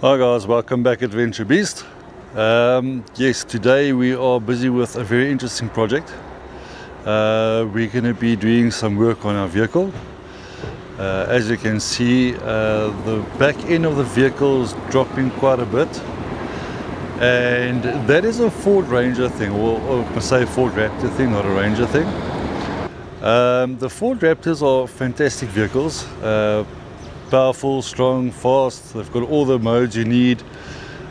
Hi guys, welcome back Adventure Beast. Yes, today we are busy with a very interesting project. We're going to be doing some work on our vehicle. As you can see, the back end of the vehicle is dropping quite a bit, and that is a Ford Ranger thing, or per se Ford Raptor thing, not a Ranger thing. The Ford Raptors are fantastic vehicles. Powerful, strong, fast. They've got all the modes you need.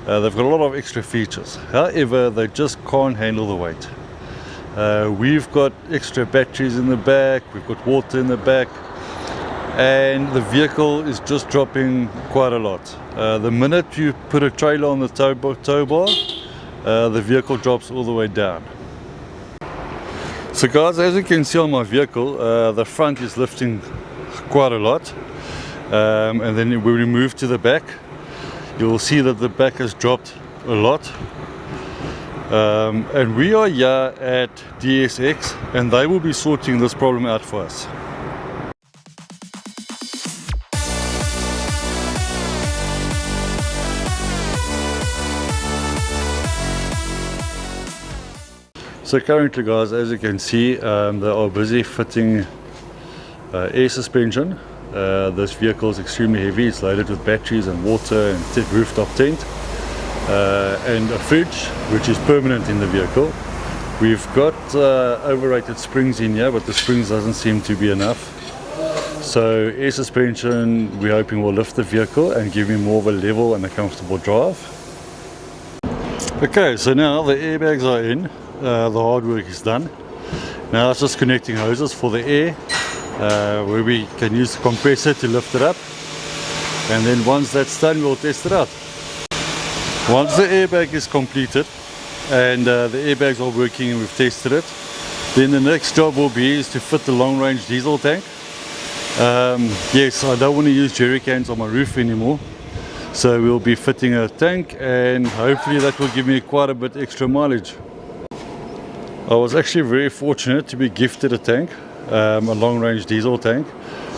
They've got a lot of extra features. However, they just can't handle the weight. We've got extra batteries in the back, we've got water in the back, and the vehicle is just dropping quite a lot. The minute you put a trailer on the tow bar, the vehicle drops all the way down. So guys, as you can see on my vehicle, the front is lifting quite a lot. And then when we move to the back, you will see that the back has dropped a lot. And we are here at DSX, and they will be sorting this problem out for us. So currently guys, as you can see, they are busy fitting air suspension. This vehicle is extremely heavy. It's loaded with batteries and water and rooftop tent and a fridge, which is permanent in the vehicle. We've got overrated springs in here, but the springs doesn't seem to be enough. So air suspension, we're hoping will lift the vehicle and give me more of a level and a comfortable drive. Okay, so now the airbags are in, the hard work is done. Now it's just connecting hoses for the air, where we can use the compressor to lift it up, and then once that's done we'll test it out. Once the airbag is completed and the airbags are working and we've tested it, then the next job will be is to fit the long range diesel tank. Yes, I don't want to use jerry cans on my roof anymore, so we'll be fitting a tank, and hopefully that will give me quite a bit extra mileage. I was actually very fortunate to be gifted a tank, a long-range diesel tank,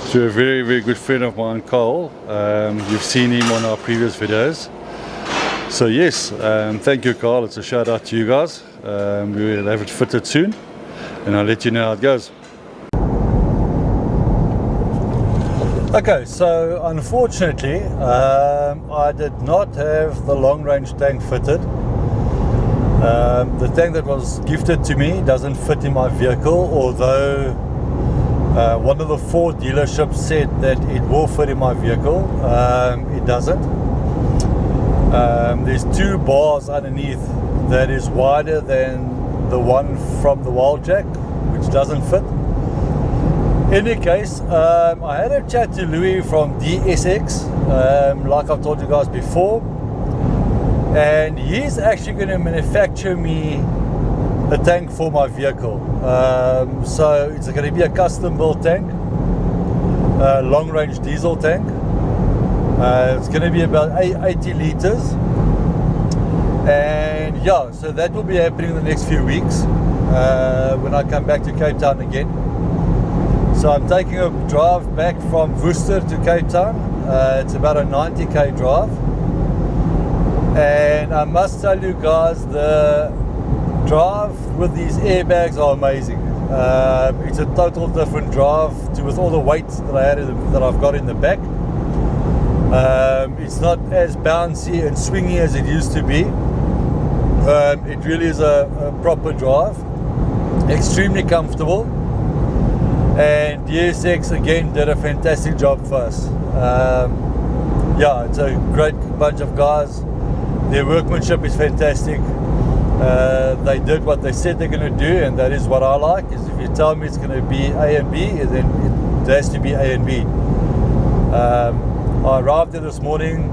to a very good friend of mine, Carl. You've seen him on our previous videos. So yes, thank you Carl, it's a shout out to you guys. We will have it fitted soon, and I'll let you know how it goes. Okay, so unfortunately I did not have the long-range tank fitted. The tank that was gifted to me doesn't fit in my vehicle, although one of the Ford dealerships said that it will fit in my vehicle. It doesn't. There's two bars underneath that is wider than the one from the wild jack, which doesn't fit. In any case, I had a chat to Louis from DSX, like I've told you guys before, and he's actually going to manufacture me a tank for my vehicle. So it's going to be a custom built tank, long range diesel tank. It's going to be about 80 liters, and yeah, so that will be happening in the next few weeks when I come back to Cape Town again. So I'm taking a drive back from Worcester to Cape Town. It's about a 90k drive, and I must tell you guys, the drive with these airbags are amazing. It's a total different drive with all the weight that I've got in the back. It's not as bouncy and swingy as it used to be. It really is a proper drive, extremely comfortable, and DSX again did a fantastic job for us. Yeah, it's a great bunch of guys. Their workmanship is fantastic. They did what they said they're going to do, and that is what I like. Is if you tell me it's going to be A and B, then it has to be A and B. I arrived there this morning.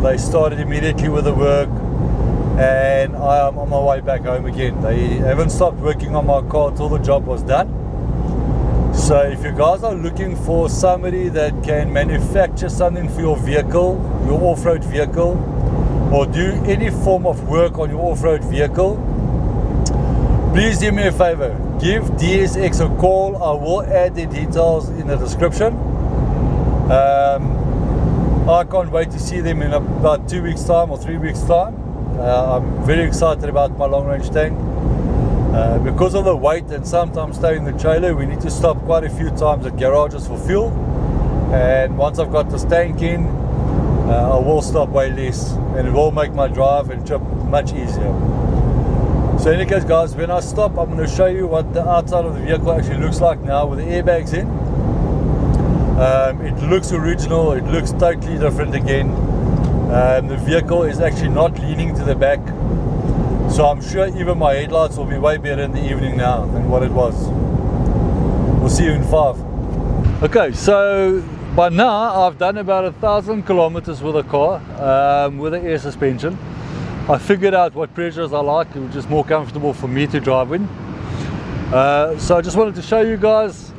They started immediately with the work, and I am on my way back home again. They haven't stopped working on my car until the job was done. So if you guys are looking for somebody that can manufacture something for your vehicle, your off-road vehicle, or do any form of work on your off-road vehicle, please do me a favor, give DSX a call. I will add the details in the description. I can't wait to see them in about 2 weeks time or 3 weeks time. I'm very excited about my long range tank. Because of the weight and sometimes staying in the trailer, we need to stop quite a few times at garages for fuel. And once I've got this tank in, I will stop way less, and it will make my drive and trip much easier. So in any case guys, when I stop, I'm going to show you what the outside of the vehicle actually looks like now with the airbags in. It looks original, it looks totally different again. The vehicle is actually not leaning to the back, so I'm sure even my headlights will be way better in the evening now than what it was. We'll see you in 5. Okay, so by now I've done about 1,000 kilometers with the car, with the air suspension. I figured out what pressures I like, which is more comfortable for me to drive in. So I just wanted to show you guys,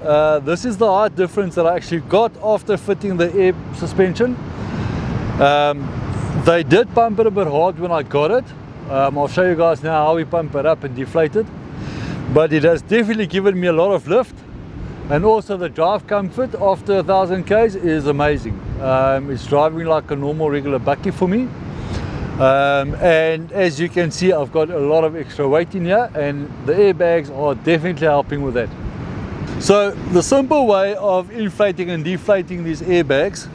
this is the height difference that I actually got after fitting the air suspension. They did pump it a bit hard when I got it. I'll show you guys now how we pump it up and deflate it. But it has definitely given me a lot of lift. And also the drive comfort after 1,000 k's is amazing. It's driving like a normal regular bakkie for me. And as you can see, I've got a lot of extra weight in here, and the airbags are definitely helping with that. So the simple way of inflating and deflating these airbags,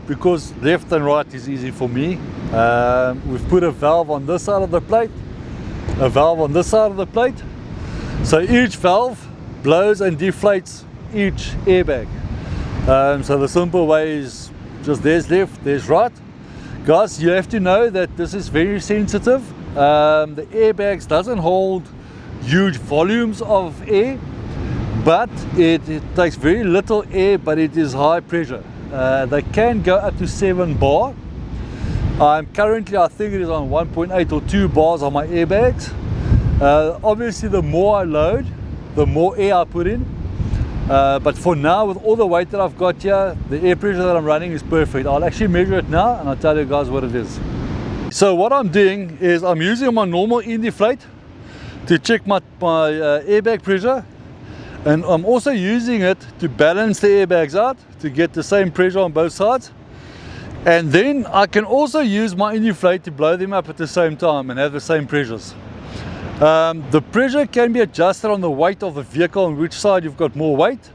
because left and right is easy for me, we've put a valve on this side of the plate, a valve on this side of the plate, so each valve blows and deflates each airbag. So the simple way is just there's left, there's right. Guys, you have to know that this is very sensitive. The airbags doesn't hold huge volumes of air, but it takes very little air, but it is high pressure. They can go up to 7 bar. I'm currently, I think it is on 1.8 or 2 bars on my airbags. Obviously the more I load, the more air I put in. But for now, with all the weight that I've got here, the air pressure that I'm running is perfect. I'll actually measure it now and I'll tell you guys what it is. So what I'm doing is I'm using my normal in-deflate to check my airbag pressure, and I'm also using it to balance the airbags out to get the same pressure on both sides. And then I can also use my in-deflate to blow them up at the same time and have the same pressures. The pressure can be adjusted on the weight of the vehicle, on which side you've got more weight.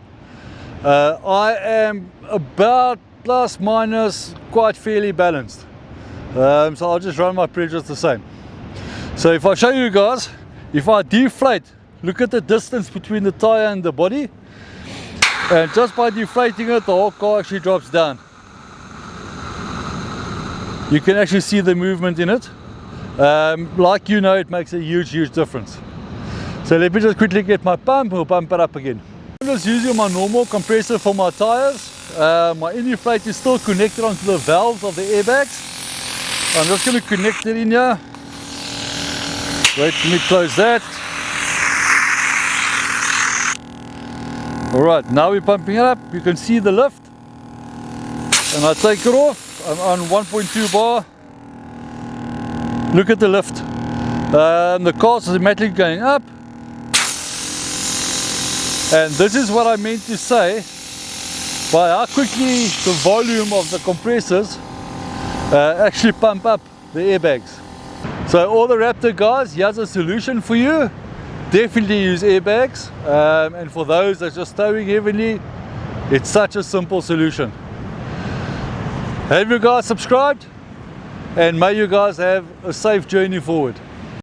I am about plus minus quite fairly balanced, so I'll just run my pressures the same. So if I show you guys, if I deflate, look at the distance between the tire and the body, and just by deflating it, the whole car actually drops down. You can actually see the movement in it. Like you know, it makes a huge difference. So let me just quickly get my pump, we'll pump it up again. I'm just using my normal compressor for my tires. My in-deflate is still connected onto the valves of the airbags. I'm just going to connect it in here. Wait, let me close that. Alright, now we're pumping it up. You can see the lift. And I take it off. I'm on 1.2 bar. Look at the lift. The car's automatically going up. And this is what I meant to say by how quickly the volume of the compressors actually pump up the airbags. So all the Raptor guys, here's a solution for you. Definitely use airbags. And for those that's just towing heavily, it's such a simple solution. Have you guys subscribed? And may you guys have a safe journey forward.